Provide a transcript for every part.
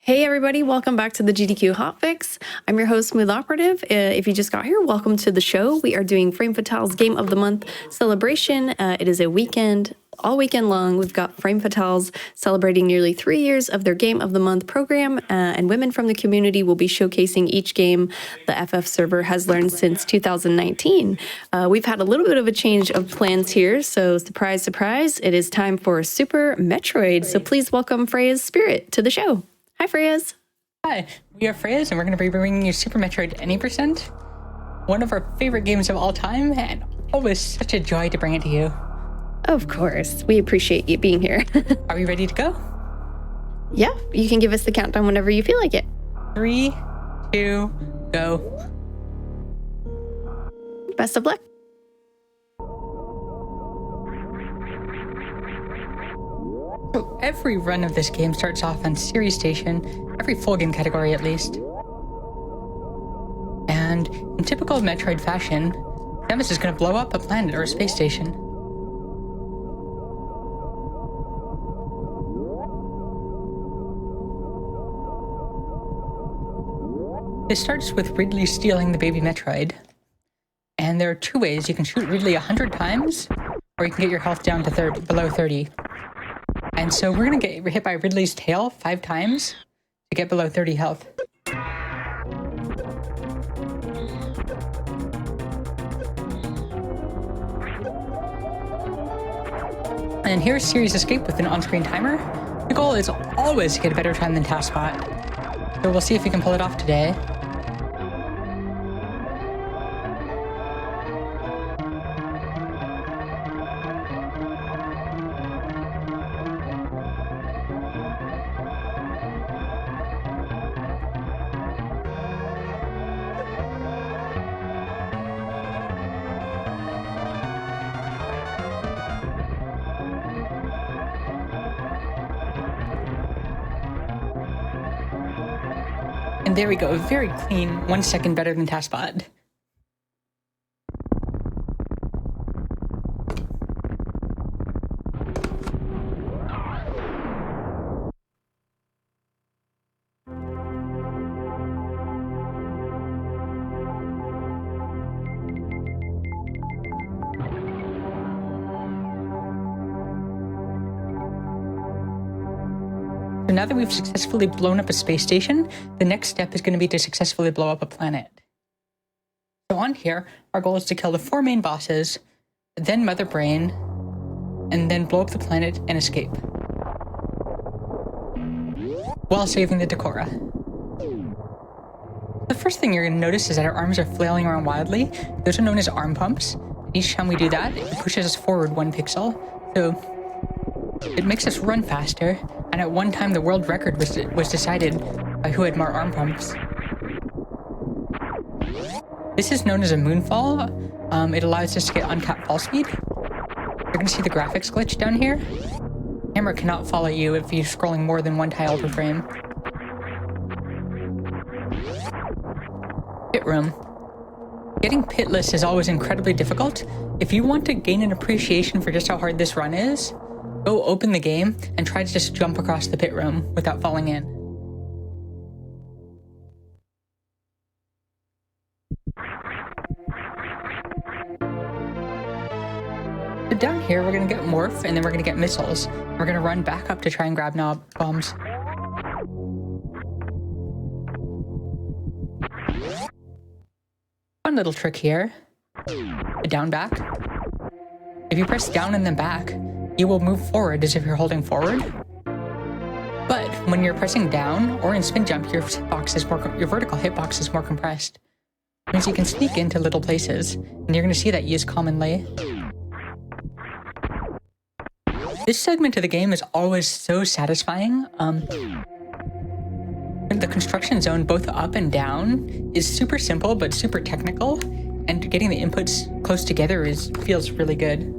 Hey everybody, welcome back to the GDQ Hotfix. I'm your host, SmoothOperative. If you just got here, welcome to the show. We are doing Frame Fatale's Game of the Month celebration. It is a weekend, all weekend long. We've got Frame Fatales celebrating nearly 3 years of their Game of the Month program, and women from the community will be showcasing each game the FF server has learned since 2019. We've had a little bit of a change of plans here, so surprise, surprise, it is time for Super Metroid. So please welcome FreyasSpirit to the show. Hi, Freyas. Hi, we are Freyas, and we're going to be bringing you Super Metroid Any %, one of our favorite games of all time, and always such a joy to bring it to you. Of course. We appreciate you being here. Are we ready to go? Yeah, you can give us the countdown whenever you feel like it. 3, 2, go. Best of luck. So every run of this game starts off on Series Station, every full game category at least. And in typical Metroid fashion, Samus is going to blow up a planet or a space station. This starts with Ridley stealing the baby Metroid. And there are two ways. You can shoot Ridley 100 times, or you can get your health down to below 30. And so we're going to get hit by Ridley's tail 5 times to get below 30 health. And here's Series Escape with an on-screen timer. The goal is always to get a better time than TaskBot. So we'll see if we can pull it off today. And there we go, very clean, 1 second better than TaskBot. So now that we've successfully blown up a space station, the next step is going to be to successfully blow up a planet. So on here, our goal is to kill the 4 main bosses, then Mother Brain, and then blow up the planet and escape, while saving the Decora. The first thing you're going to notice is that our arms are flailing around wildly. Those are known as arm pumps. Each time we do that, it pushes us forward 1 pixel, so it makes us run faster. And at one time, the world record was decided by who had more arm pumps. This is known as a moonfall. It allows us to get uncapped fall speed. You're going to see the graphics glitch down here. The camera cannot follow you if you're scrolling more than 1 tile per frame. Pit room. Getting pitless is always incredibly difficult. If you want to gain an appreciation for just how hard this run is, go open the game and try to just jump across the pit room without falling in. So down here, we're going to get Morph, and then we're going to get missiles. We're going to run back up to try and grab knob bombs. Fun little trick here. The down back. If you press down and then back, you will move forward as if you're holding forward. But when you're pressing down or in spin jump, your vertical hitbox is more compressed. It means you can sneak into little places, and you're going to see that used commonly. This segment of the game is always so satisfying. The construction zone, both up and down, is super simple but super technical, and getting the inputs close together feels really good.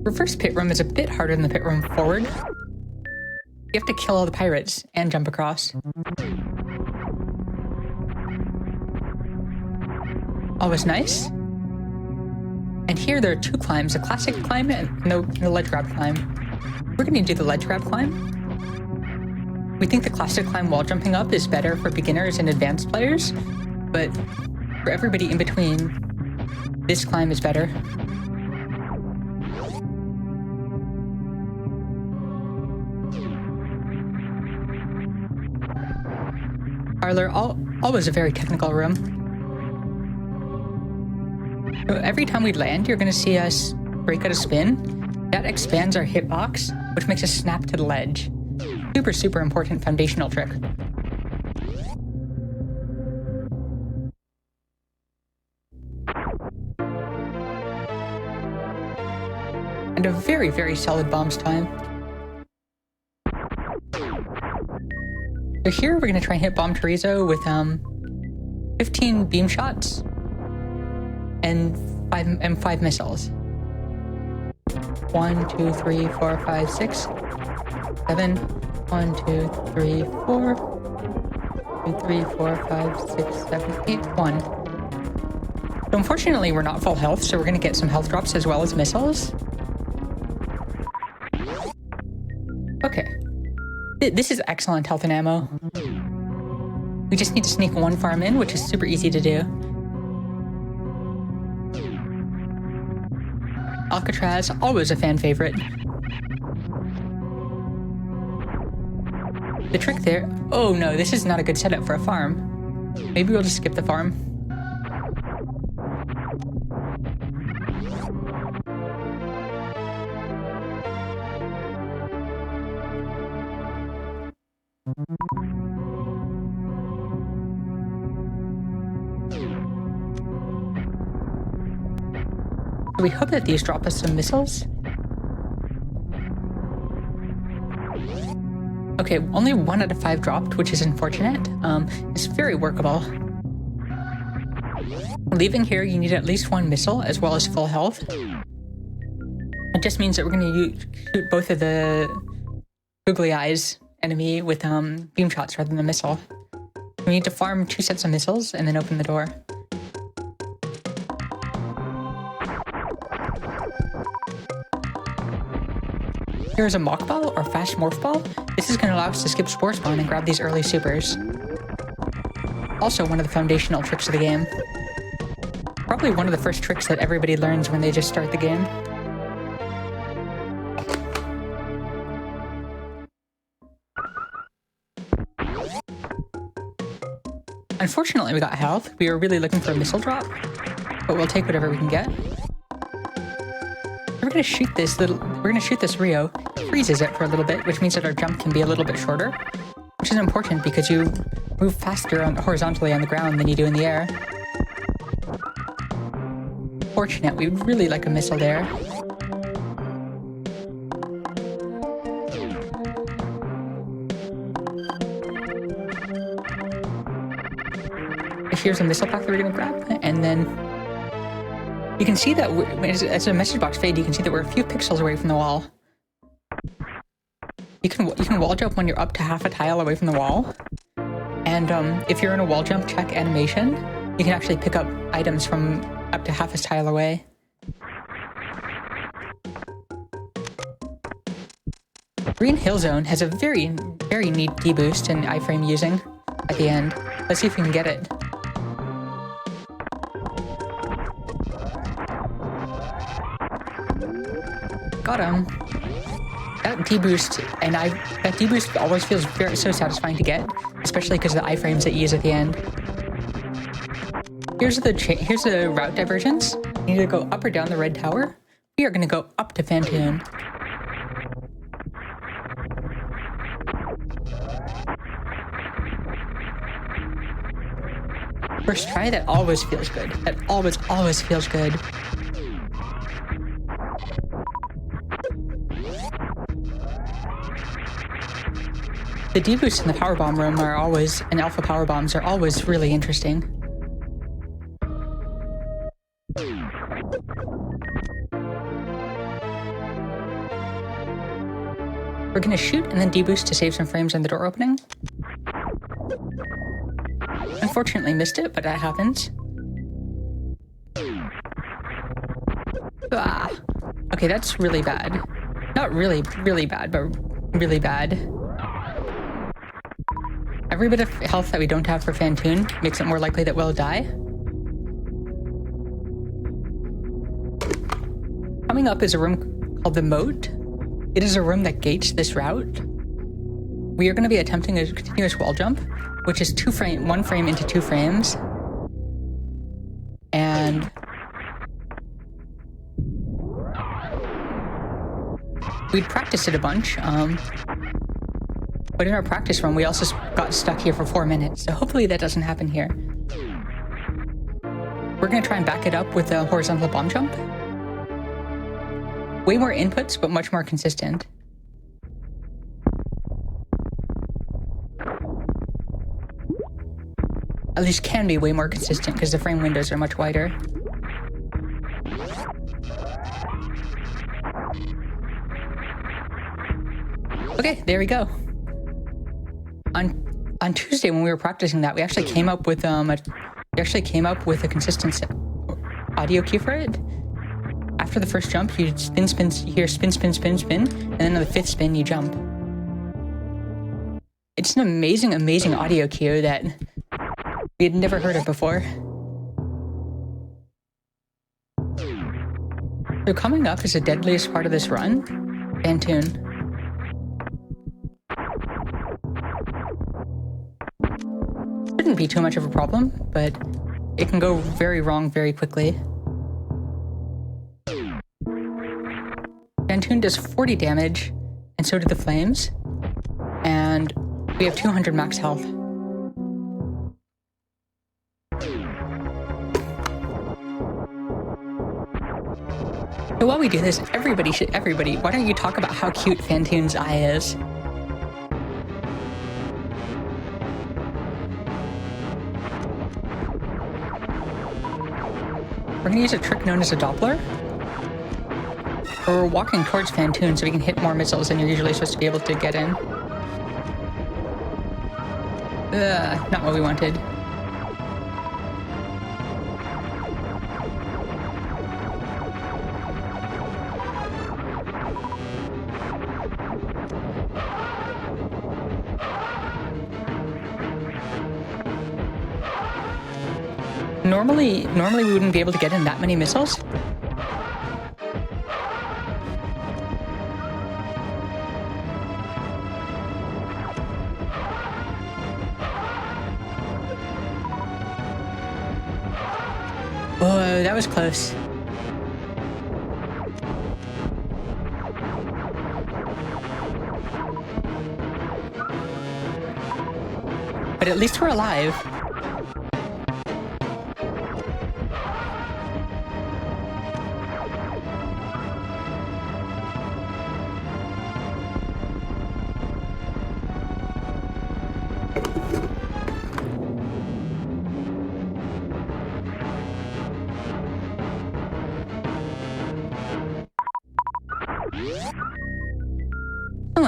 Reverse pit room is a bit harder than the pit room forward. You have to kill all the pirates and jump across. Always nice. And here there are 2 climbs, a classic climb and the ledge grab climb. We're going to do the ledge grab climb. We think the classic climb wall jumping up is better for beginners and advanced players, but for everybody in between, this climb is better. Parlor, always a very technical room. So every time we land, you're going to see us break out a spin. That expands our hitbox, which makes us snap to the ledge. Super, super important foundational trick. And a very, very solid bombs time. So here we're going to try and hit Bomb Chorizo with 15 beam shots and five missiles. 1, 2, 3, 4, 5, 6, 7. 1, 2, 3, 4. 2, 3, 4, 5, 6, 7, 8, 1. So unfortunately, we're not full health, so we're going to get some health drops as well as missiles. Okay. This is excellent health and ammo. We just need to sneak one farm in, which is super easy to do. Alcatraz, always a fan favorite. The trick there... Oh no, this is not a good setup for a farm. Maybe we'll just skip the farm. We hope that these drop us some missiles. Okay, only 1 out of 5 dropped, which is unfortunate. It's very workable. Leaving here, you need at least 1 missile as well as full health. It just means that we're going to shoot both of the googly eyes enemy with beam shots rather than a missile. We need to farm 2 sets of missiles and then open the door. Here's a mock ball or fast morph ball. This is going to allow us to skip spore spawn and grab these early supers. Also one of the foundational tricks of the game. Probably one of the first tricks that everybody learns when they just start the game. Unfortunately, we got health. We were really looking for a missile drop, but we'll take whatever we can get. We're gonna shoot this Rio. It freezes it for a little bit, which means that our jump can be a little bit shorter, which is important because you move faster horizontally on the ground than you do in the air. Fortunate, we'd really like a missile there. Here's a missile pack that we're gonna grab, and then you can see that as a message box fade, you can see that we're a few pixels away from the wall. You can wall jump when you're up to half a tile away from the wall, and if you're in a wall jump check animation, you can actually pick up items from up to half a tile away. Green Hill Zone has a very, very neat deboost and iframe using at the end. Let's see if we can get it. Got him. That deboost always feels so satisfying to get, especially because of the iframes that you use at the end. Here's the route divergence. You need to go up or down the red tower. We are going to go up to Fantoon. First try, that always feels good. That always feels good. The deboosts in the powerbomb room and alpha powerbombs are always really interesting. We're gonna shoot and then deboost to save some frames on the door opening. Unfortunately missed it, but that happens. Ah. Okay, that's really bad. Not really, really bad, but really bad. Every bit of health that we don't have for Phantoon makes it more likely that we'll die. Coming up is a room called the Moat. It is a room that gates this route. We are going to be attempting a continuous wall jump, which is one frame into 2 frames. And we'd practiced it a bunch, but in our practice run, we also got stuck here for 4 minutes, so hopefully that doesn't happen here. We're going to try and back it up with a horizontal bomb jump. Way more inputs, but much more consistent. At least can be way more consistent because the frame windows are much wider. Okay, there we go. On Tuesday when we were practicing that, we actually came up with a consistent audio cue for it. After the first jump, you spin, you hear spin, spin, spin, spin, and then on the 5th spin, you jump. It's an amazing, amazing audio cue that we had never heard of before. So coming up is the deadliest part of this run, Phantoon. Shouldn't be too much of a problem, but it can go very wrong very quickly. Phantoon does 40 damage, and so do the flames, and we have 200 max health. So while we do this, everybody, why don't you talk about how cute Phantoon's eye is? We're gonna use a trick known as a Doppler. We're walking towards Phantoon so we can hit more missiles than you're usually supposed to be able to get in. Not what we wanted. Normally we wouldn't be able to get in that many missiles. Oh, that was close. But at least we're alive.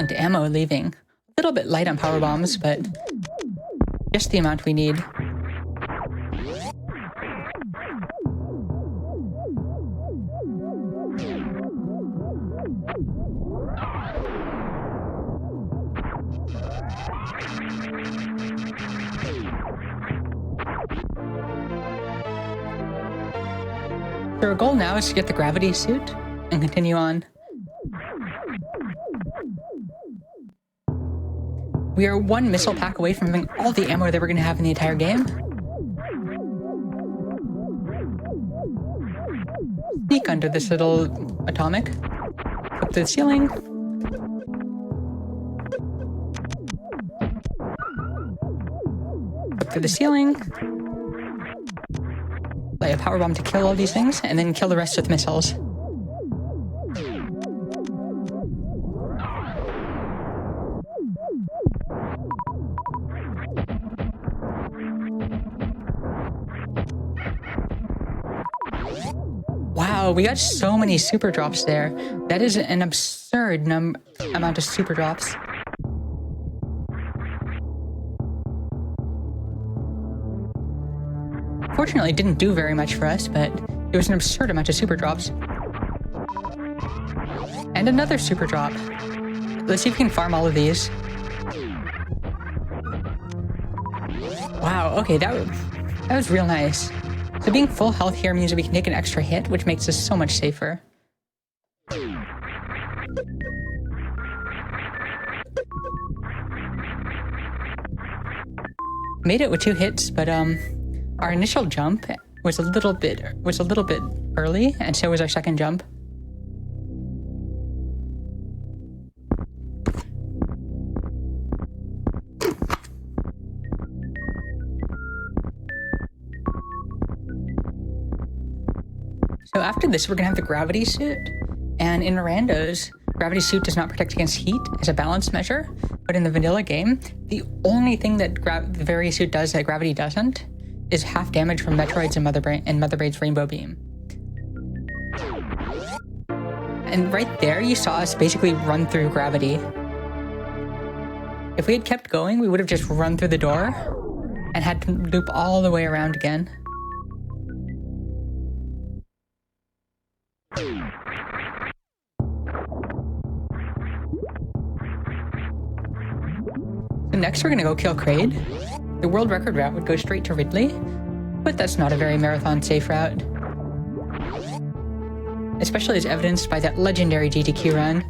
Excellent ammo leaving. A little bit light on power bombs, but just the amount we need. So our goal now is to get the gravity suit and continue on. We are 1 missile pack away from having all the ammo that we're going to have in the entire game. Sneak under this little atomic. Up to the ceiling. Up to the ceiling. Lay a power bomb to kill all these things, and then kill the rest with missiles. Wow, we got so many super drops there. That is an absurd amount of super drops. Fortunately, it didn't do very much for us, but it was an absurd amount of super drops. And another super drop. Let's see if we can farm all of these. Wow, okay, that was real nice. So being full health here means that we can take an extra hit, which makes us so much safer. Made it with 2 hits, but our initial jump was a little bit early, and so was our second jump. So after this, we're gonna have the gravity suit, and in randos, gravity suit does not protect against heat as a balance measure, but in the vanilla game, the only thing that the Vari suit does that gravity doesn't is half damage from Metroids and Mother Braid's Rainbow Beam. And right there, you saw us basically run through gravity. If we had kept going, we would have just run through the door and had to loop all the way around again. So next we're gonna go kill Kraid. The world record route would go straight to Ridley, but that's not a very marathon safe route. Especially as evidenced by that legendary GTQ run.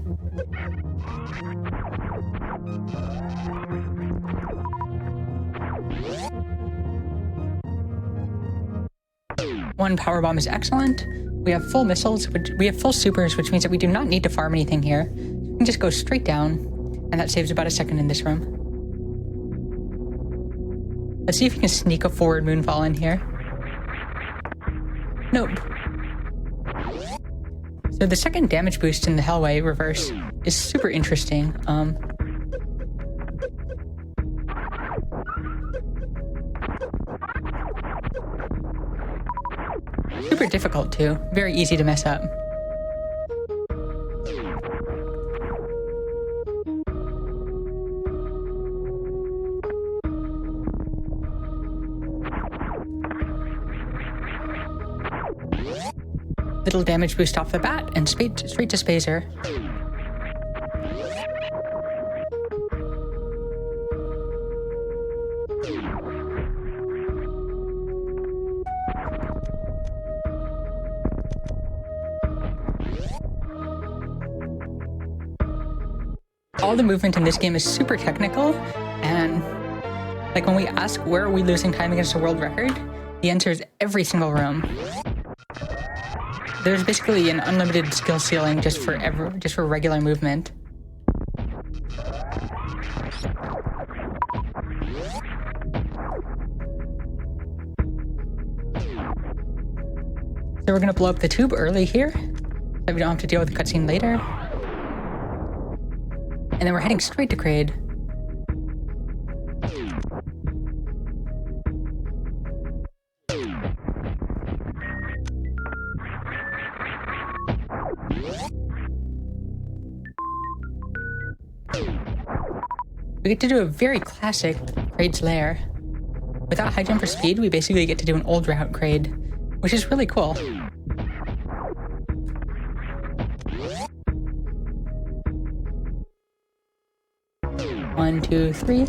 One power bomb is excellent. We have full missiles, we have full supers, which means that we do not need to farm anything here. We can just go straight down, and that saves about a second in this room. Let's see if we can sneak a forward moonfall in here. Nope. So the second damage boost in the Hellway reverse is super interesting. Super difficult too. Very easy to mess up. Little damage boost off the bat and straight to Spazer. All the movement in this game is super technical, and like when we ask where are we losing time against a world record, the answer is every single room. There's basically an unlimited skill ceiling just for regular movement. So we're gonna blow up the tube early here, so we don't have to deal with the cutscene later. And then we're heading straight to Kraid. We get to do a very classic Kraid's Lair. Without high jump or speed, we basically get to do an old route Kraid, which is really cool. One, two, three.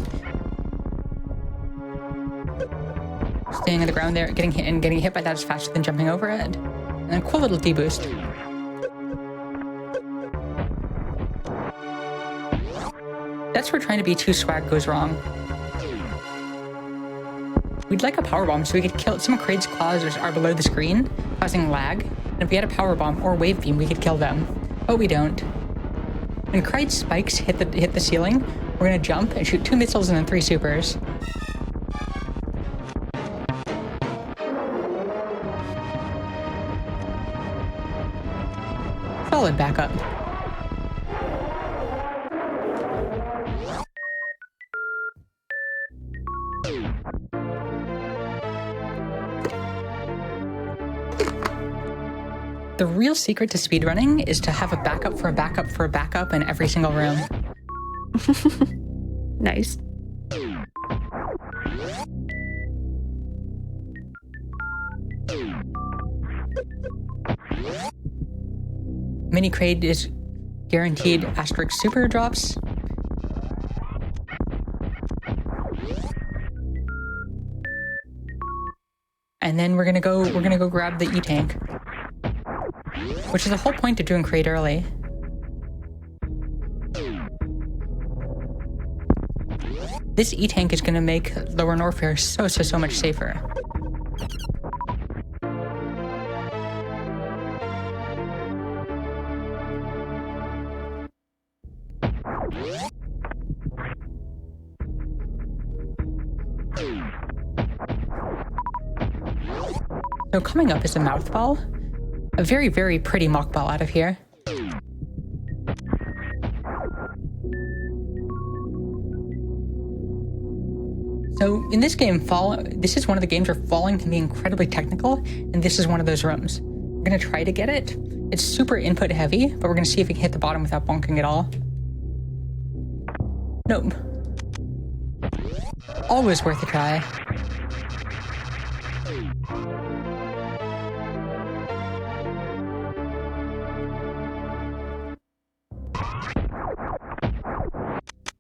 Staying on the ground there, getting hit by that is faster than jumping over it. And a cool little D-boost. That's where trying to be too swag goes wrong. We'd like a powerbomb so we could kill some of Kraid's claws are below the screen, causing lag. And if we had a powerbomb or wave beam, we could kill them. But we don't. When Kraid's spikes hit the ceiling, we're gonna jump and shoot 2 missiles and then 3 supers. Solid backup. The real secret to speedrunning is to have a backup for a backup for a backup in every single room. Nice. Mini Kraid is guaranteed asterisk super drops. and then we're gonna go grab the E-tank, which is the whole point of doing crate early. This E-tank is gonna make Lower Norfair so much safer. So coming up is a mouth ball. A very, very pretty mock ball out of here. So in this game, this is one of the games where falling can be incredibly technical, and this is one of those rooms. We're gonna try to get it. It's super input heavy, but we're gonna see if we can hit the bottom without bonking at all. Nope. Always worth a try.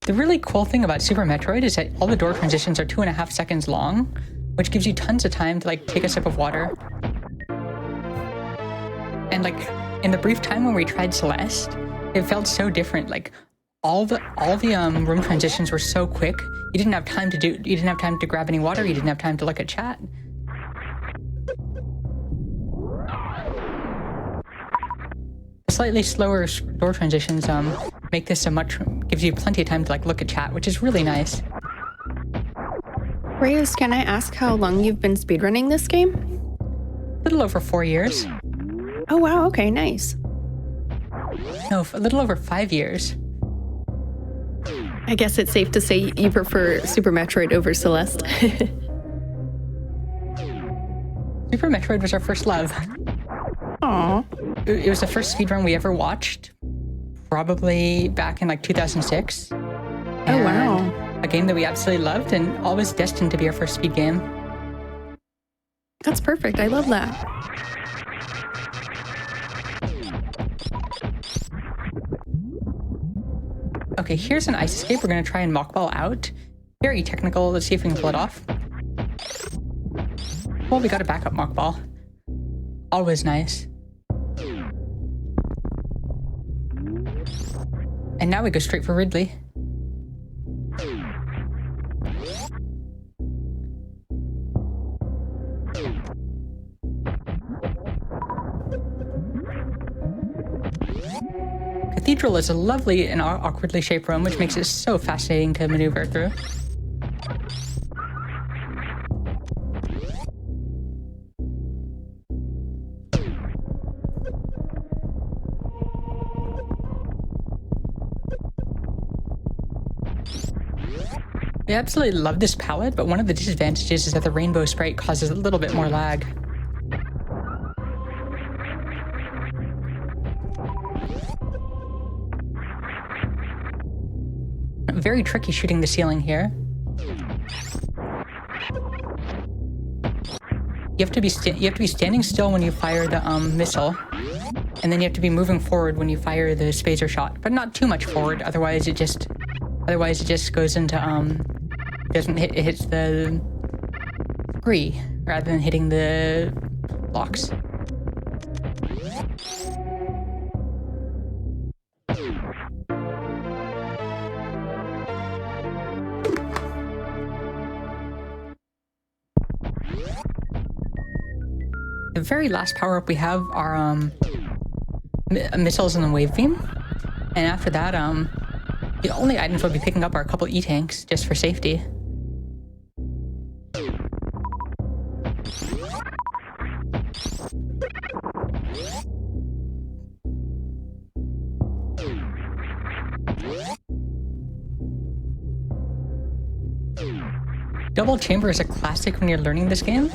The really cool thing about Super Metroid is that all the door transitions are 2.5 seconds long, which gives you tons of time to like take a sip of water. And like in the brief time when we tried Celeste, it felt so different. Like all the room transitions were so quick. You didn't have time to grab any water. You didn't have time to look at chat. The slightly slower door transitions make this gives you plenty of time to like look at chat, which is really nice. Freyas, can I ask how long you've been speedrunning this game? A little over 4 years. Oh wow, okay, nice. No, a little over 5 years. I guess it's safe to say you prefer Super Metroid over Celeste. Super Metroid was our first love. Aww. It was the first speedrun we ever watched, probably back in like 2006. Oh wow. A game that we absolutely loved and always destined to be our first speed game. That's perfect. I love that. Okay, here's an ice escape. We're gonna try and mockball out. Very technical. Let's see if we can pull it off. Well, we got a backup mockball. Always nice. And now we go straight for Ridley. Cathedral is a lovely and awkwardly shaped room, which makes it so fascinating to maneuver through. I absolutely love this palette, but one of the disadvantages is that the rainbow sprite causes a little bit more lag. Very tricky shooting the ceiling here. You have to be standing still when you fire the missile, and then you have to be moving forward when you fire the spacer shot, but not too much forward. Otherwise, it just goes into it hits the tree rather than hitting the blocks. The very last power-up we have are missiles and the wave beam, and after that, the only items we'll be picking up are a couple E-tanks just for safety. Double chamber is a classic when you're learning this game.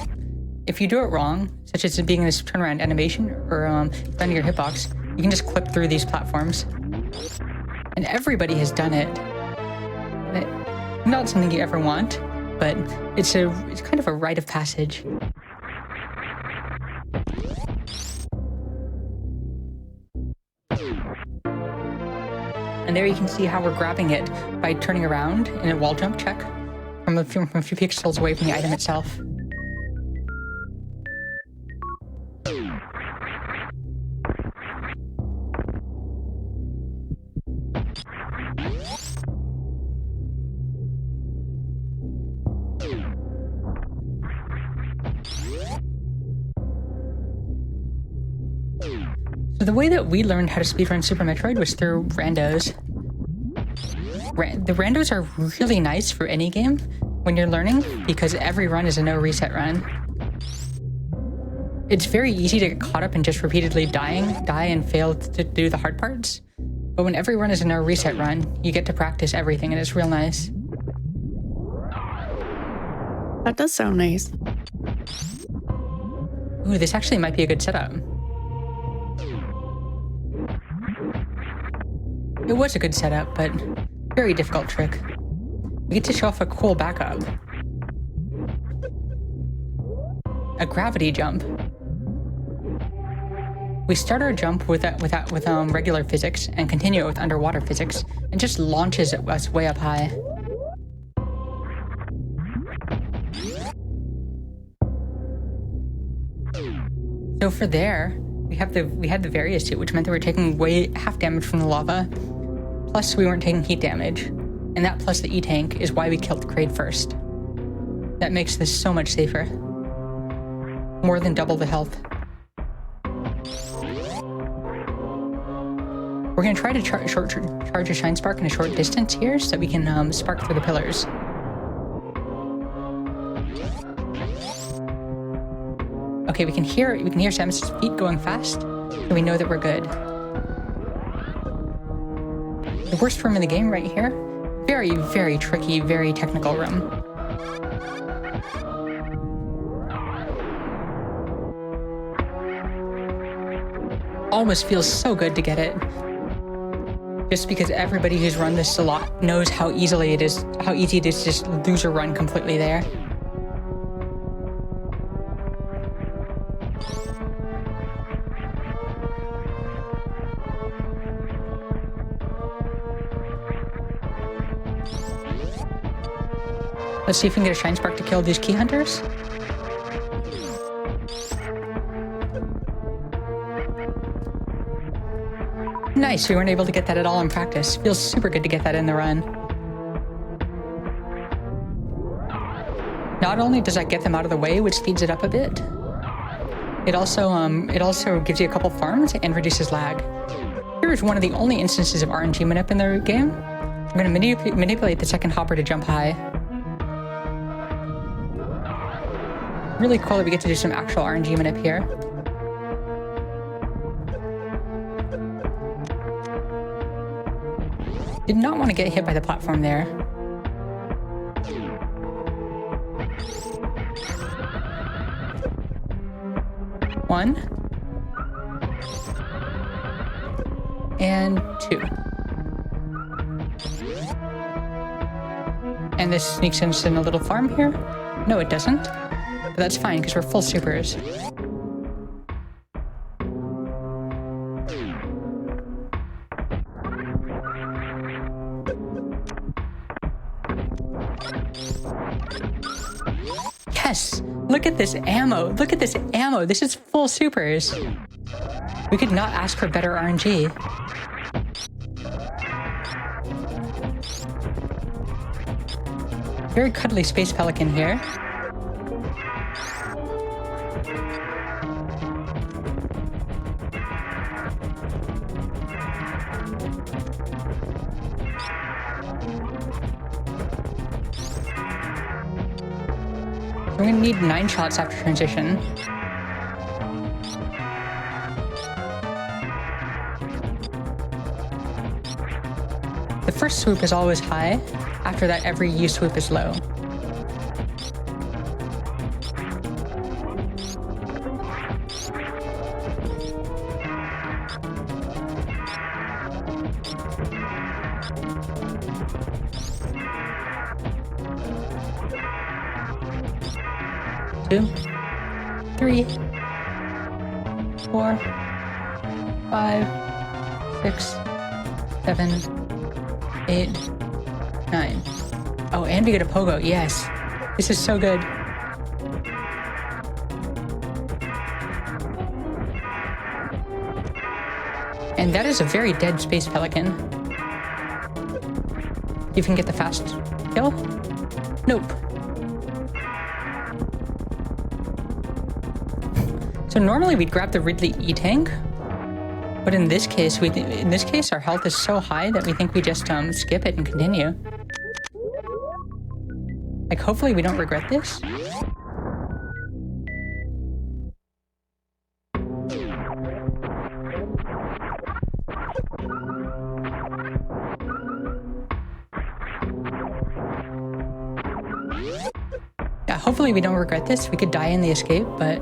If you do it wrong, such as it being this turnaround animation or finding your hitbox, you can just clip through these platforms. And everybody has done it. Not something you ever want, but it's kind of a rite of passage. And there you can see how we're grabbing it by turning around in a wall jump check from a few pixels away from the item itself. the way that we learned how to speedrun Super Metroid was through randos. The randos are really nice for any game when you're learning because every run is a no reset run. It's very easy to get caught up in just repeatedly die and fail to do the hard parts. But when every run is a no reset run, you get to practice everything and it's real nice. That does sound nice. Ooh, this actually might be a good setup. It was a good setup, but very difficult trick. We get to show off a cool backup. A gravity jump. We start our jump with regular physics and continue it with underwater physics, and just launches us way up high. So for there, we had the various suit, which meant that we were taking half damage from the lava, plus we weren't taking heat damage, and that plus the E-tank is why we killed Kraid first. That makes this so much safer. More than double the health. We're gonna try to charge a Shine Spark in a short distance here so that we can spark through the pillars. Okay, we can hear Samus's feet going fast, so we know that we're good. The worst room in the game right here. Very, very tricky, very technical room. Almost feels so good to get it. Just because everybody who's run this a lot knows how easy it is to just lose a run completely there. Let's see if we can get a Shine Spark to kill these key hunters. Nice, we weren't able to get that at all in practice. Feels super good to get that in the run. Not only does that get them out of the way, which speeds it up a bit, it also gives you a couple farms and reduces lag. Here is one of the only instances of RNG manip in the game. I'm going to manipulate the second hopper to jump high. Really cool that we get to do some actual RNG manip here. Did not want to get hit by the platform there. One. And two. And this sneaks us in a little farm here. No, it doesn't. But that's fine, because we're full supers. Yes! Look at this ammo! Look at this ammo! This is full supers! We could not ask for better RNG. Very cuddly space pelican here. We're gonna need 9 shots after transition. The first swoop is always high. After that, every U swoop is low. Two, 3, 4, 5, 6, 7, 8, 9. Oh, and we get a pogo. Yes. This is so good. And that is a very dead space pelican. You can get the fast kill? Nope. So normally we'd grab the Ridley E-tank, But in this case, our health is so high that we think we just skip it and continue. Like, hopefully we don't regret this. Yeah, hopefully we don't regret this. We could die in the escape, but...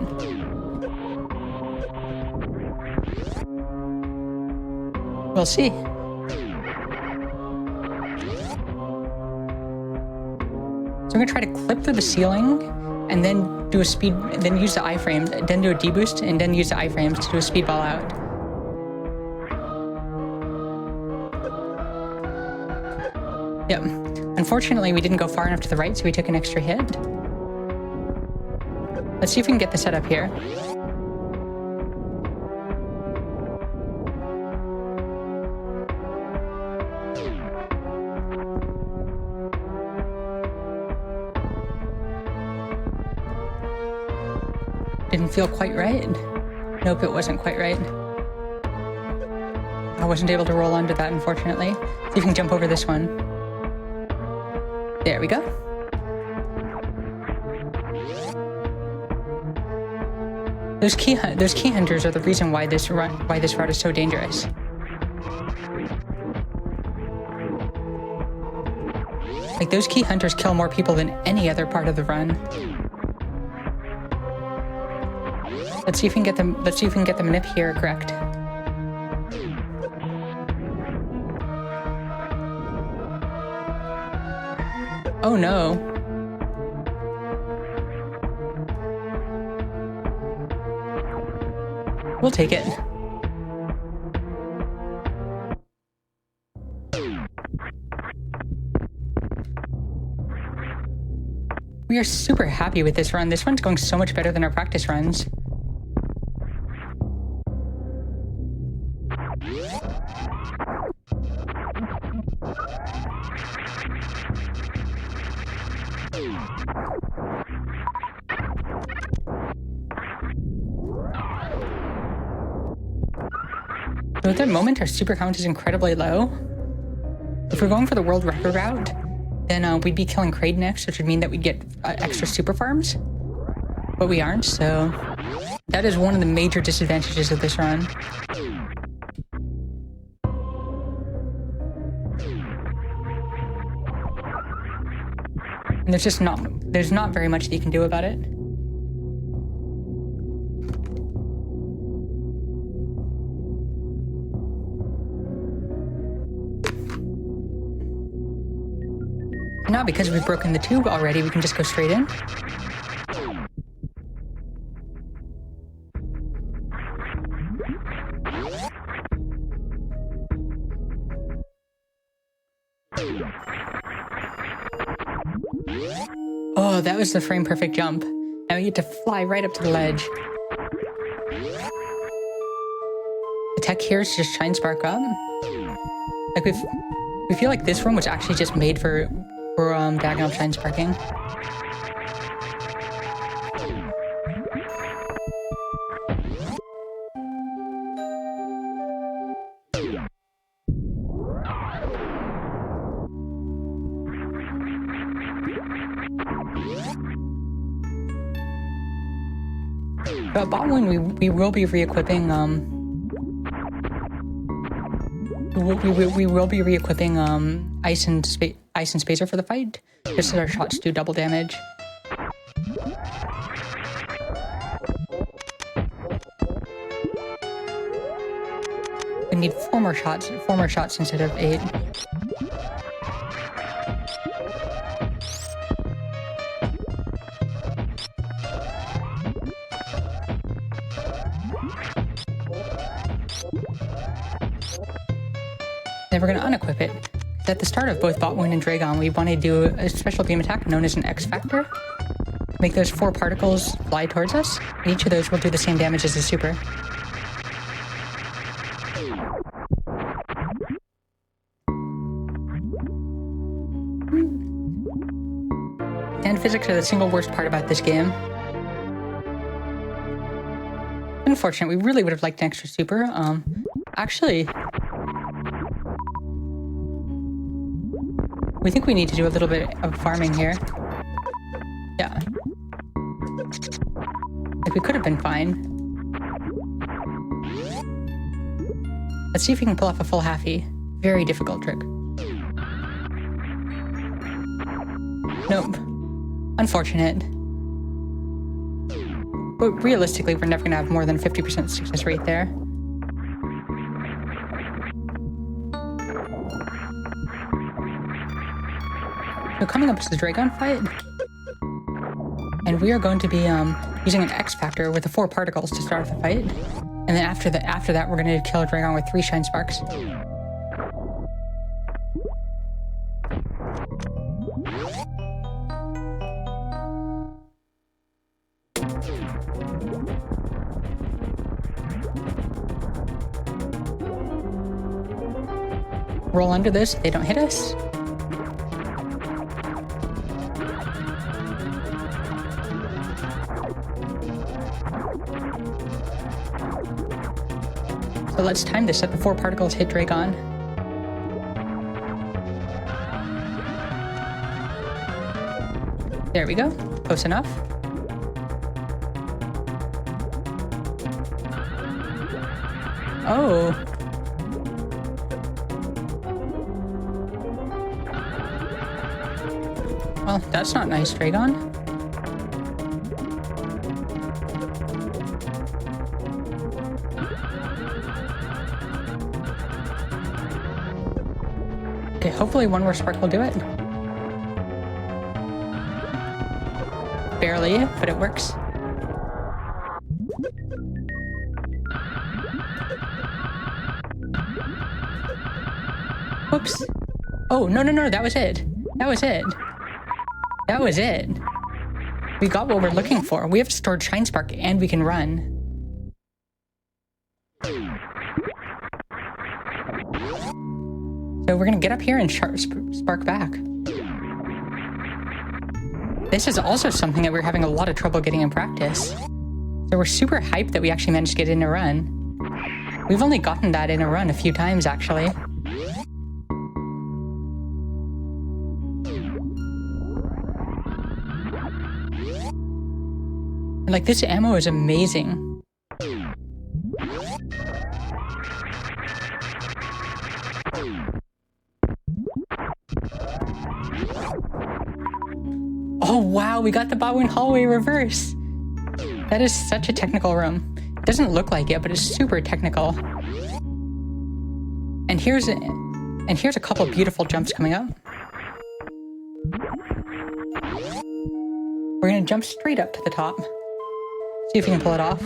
we'll see. So I'm gonna try to clip through the ceiling and then do a speed, then use the iframe, then do a deboost, and then use the iframes to do a speedball out. Yep. Unfortunately, we didn't go far enough to the right, so we took an extra hit. Let's see if we can get the setup here. Didn't feel quite right. Nope, it wasn't quite right. I wasn't able to roll onto that, unfortunately. See if we can jump over this one. There we go. Those key hunters are the reason why this route is so dangerous. Like, those key hunters kill more people than any other part of the run. Let's see if we can get them. Let's see if we can get the manip here correct. Oh no. We'll take it. We are super happy with this run. This run's going so much better than our practice runs. So at the moment, our super count is incredibly low. If we're going for the world record route, then we'd be killing Kraid next, which would mean that we'd get extra super farms. But we aren't, so that is one of the major disadvantages of this run. And there's not very much that you can do about it. Now, because we've broken the tube already, we can just go straight in. Oh, that was the frame perfect jump. Now we get to fly right up to the ledge. The tech here is just shine spark up. Like, we feel like this room was actually just made for diagonal shine sparking. But Botwin, we will be re-equipping we will be re-equipping Ice and Spacer for the fight, just so our shots do double damage. We need four more shots instead of 8. Then we're going to unequip it. At the start of both Botwound and Dragon, we want to do a special beam attack known as an X Factor. Make those 4 particles fly towards us, and each of those will do the same damage as the super. And physics are the single worst part about this game. Unfortunately, we really would have liked an extra super. Actually, we think we need to do a little bit of farming here. Yeah. Like, we could have been fine. Let's see if we can pull off a full halfie. Very difficult trick. Nope. Unfortunate. But realistically, we're never going to have more than 50% success rate there. So coming up is the Dragon fight. And we are going to be using an X Factor with the 4 particles to start the fight. And then after that, we're going to kill a Dragon with 3 Shine Sparks. Roll under this, they don't hit us. So let's time this at the 4 particles hit Dragon. There we go. Close enough. Oh. Well, that's not nice, Dragon. Okay, hopefully one more spark will do it. Barely, but it works. Whoops. Oh, no, that was it. That was it. That was it. We got what we're looking for. We have stored Shine Spark and we can run. So we're gonna get up here and spark back. This is also something that we're having a lot of trouble getting in practice. So we're super hyped that we actually managed to get in a run. We've only gotten that in a run a few times, actually. Like, this ammo is amazing. Oh wow, we got the Botwing Hallway reverse. That is such a technical room. It doesn't look like it, but it's super technical. And here's a couple of beautiful jumps coming up. We're gonna jump straight up to the top. See if we can pull it off.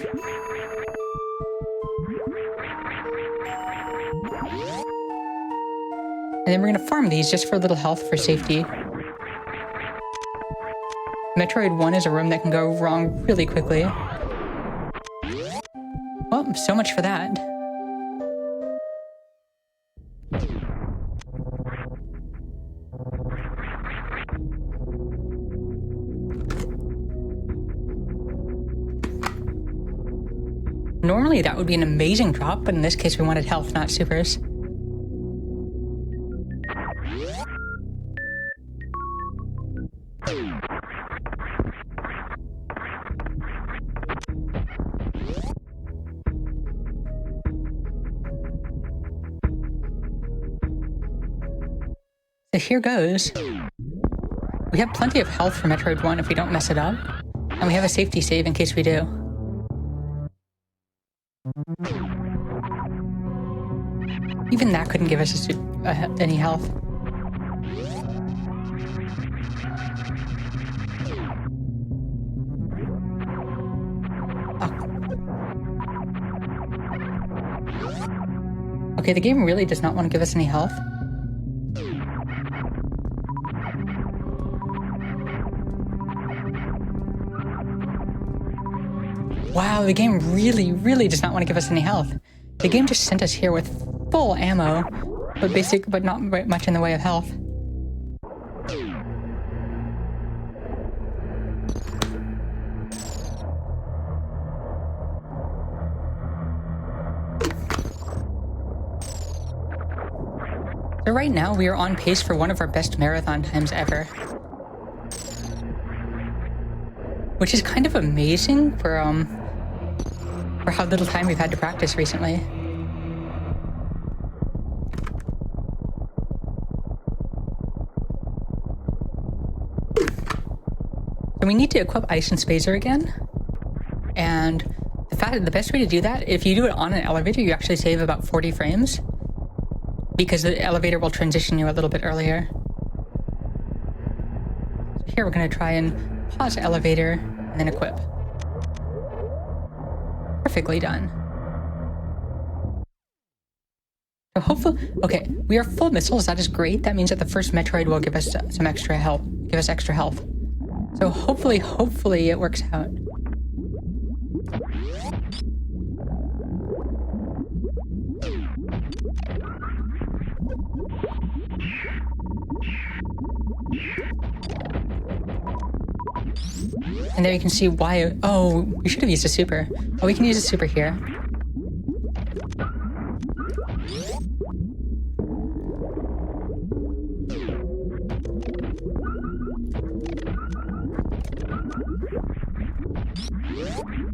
And then we're gonna farm these just for a little health for safety. Metroid 1 is a room that can go wrong really quickly. Well, so much for that. Normally that would be an amazing drop, but in this case we wanted health, not supers. So here goes. We have plenty of health for Metroid 1 if we don't mess it up, and we have a safety save in case we do. Even that couldn't give us any health. Oh. Okay, the game really does not want to give us any health. Wow, the game really does not want to give us any health. The game just sent us here with full ammo, but not very much in the way of health. So right now we are on pace for one of our best marathon times ever. Which is kind of amazing for how little time we've had to practice recently. So we need to equip Ice and Spacer again. And the best way to do that, if you do it on an elevator, you actually save about 40 frames. Because the elevator will transition you a little bit earlier. So here we're going to try and pause elevator and then equip. Perfectly done. So hopefully, okay, we are full missiles. That is great. That means that the first Metroid will give us some extra help, give us extra health. So hopefully it works out. And there you can see why. Oh, we should have used a super. Oh, we can use a super here.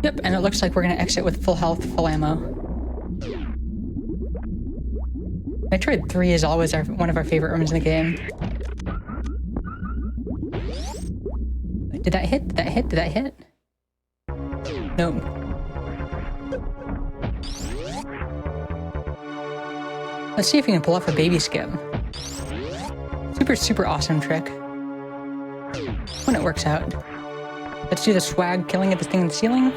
Yep, and it looks like we're gonna exit with full health, full ammo. Metroid 3 is always one of our favorite rooms in the game. Did that hit? Did that hit? Did that hit? No. Let's see if we can pull off a baby skip. Super awesome trick. When it works out. Let's do the swag killing at this thing in the ceiling.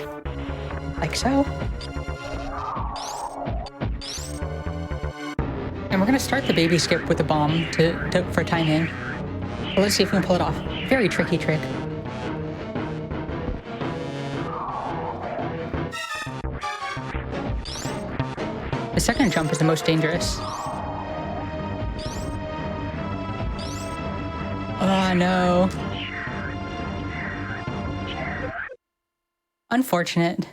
Like so. And we're gonna start the baby skip with the bomb for timing. So let's see if we can pull it off. Very tricky trick. The second jump is the most dangerous. Oh no. Unfortunate.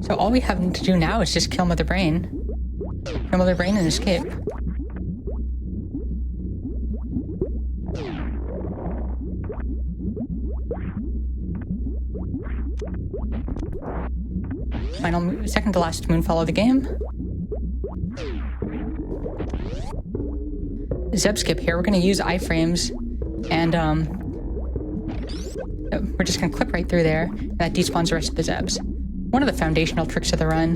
So all we have to do now is just kill Mother Brain. Kill Mother Brain and escape. Second to last moonfall of the game. Zeb skip here. We're going to use iframes and we're just going to clip right through there. And that despawns the rest of the Zebs. One of the foundational tricks of the run.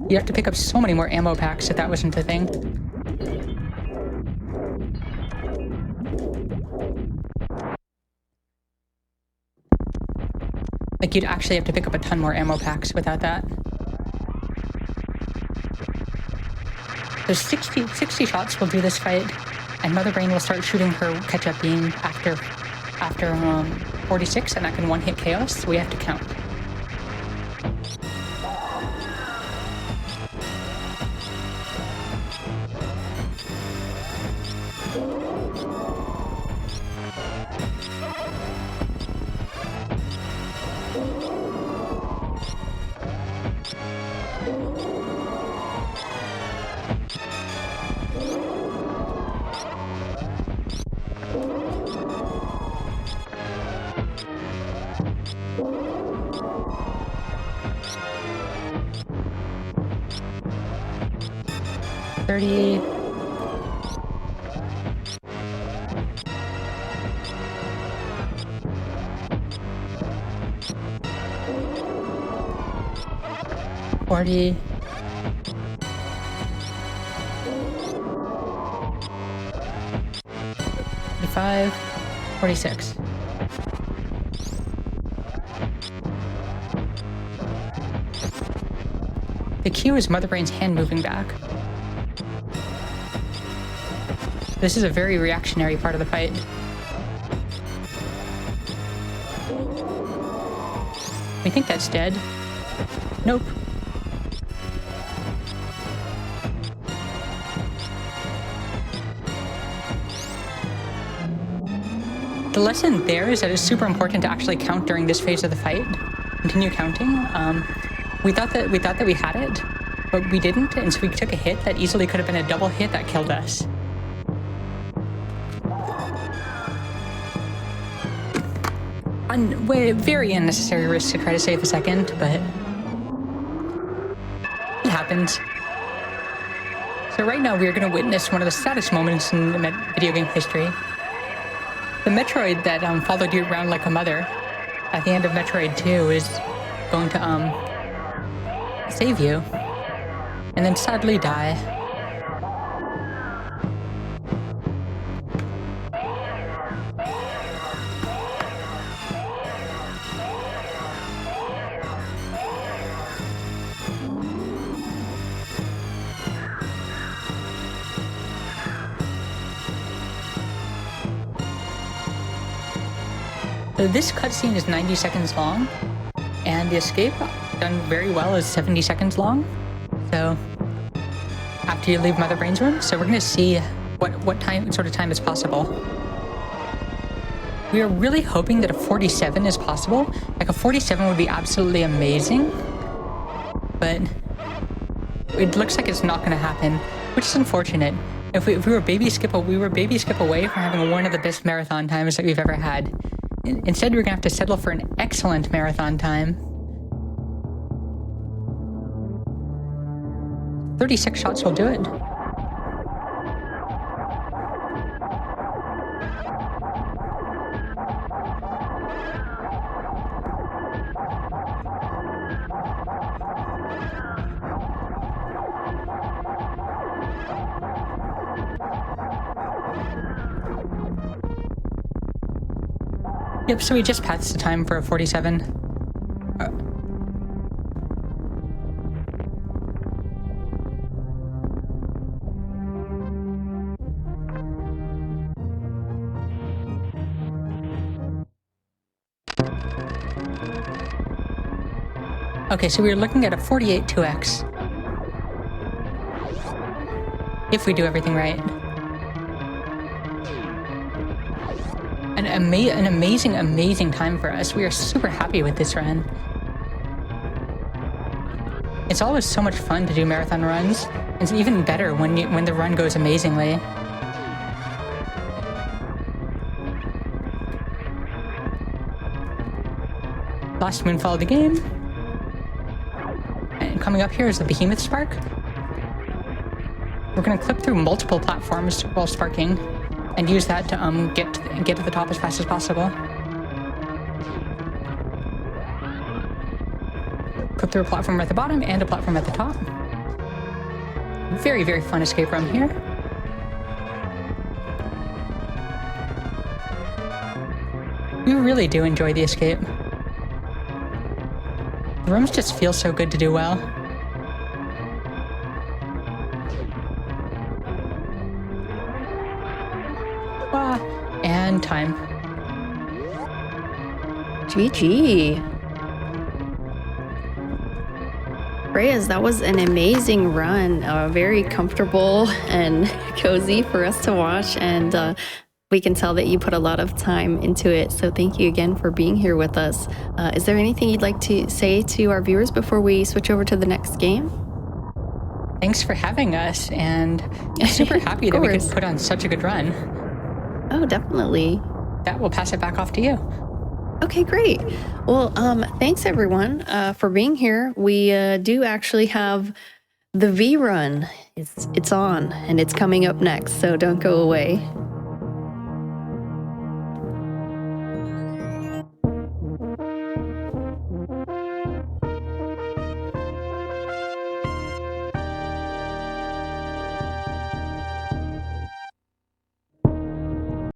You have to pick up so many more ammo packs if that wasn't a thing. Like, you'd actually have to pick up a ton more ammo packs without that. So 60 shots will do this fight, and Mother Brain will start shooting her catch-up beam after 46, and that can one-hit Chaos, so we have to count. Forty. 45, 46. The cue is Mother Brain's hand moving back. This is a very reactionary part of the fight. We think that's dead. Nope. The lesson there is that it's super important to actually count during this phase of the fight. Continue counting. We thought that we had it, but we didn't, and so we took a hit that easily could have been a double hit that killed us. Very unnecessary risk to try to save a second, but it happens. So right now we are going to witness one of the saddest moments in video game history. The Metroid that followed you around like a mother at the end of Metroid 2 is going to save you and then sadly die. So this cutscene is 90 seconds long, and the escape, done very well, is 70 seconds long. So after you leave Mother Brain's room, so we're gonna see what sort of time is possible. We are really hoping that a 47 is possible. Like a 47 would be absolutely amazing, but it looks like it's not gonna happen, which is unfortunate. If we were baby skip away from having one of the best marathon times that we've ever had. Instead, we're gonna have to settle for an excellent marathon time. 36 shots will do it. Yep, so we just passed the time for a 47. Okay, so we're looking at a 48 2x. If we do everything right. An amazing time for us. We are super happy with this run. It's always so much fun to do marathon runs. It's even better when the run goes amazingly. Last moonfall of the game. And coming up here is the Behemoth Spark. We're gonna clip through multiple platforms while sparking and use that to get to the top as fast as possible. Clip through a platform at the bottom and a platform at the top. Very, very fun escape room here. We really do enjoy the escape. The rooms just feel so good to do well. And time. GG. Freyas, that was an amazing run. Very comfortable and cozy for us to watch, and we can tell that you put a lot of time into it. So thank you again for being here with us. Is there anything you'd like to say to our viewers before we switch over to the next game? Thanks for having us, and I'm super happy that we could put on such a good run. Oh, definitely. That will pass it back off to you. Okay, great. Well, thanks everyone for being here. We do actually have the V run. It's on and it's coming up next, so don't go away.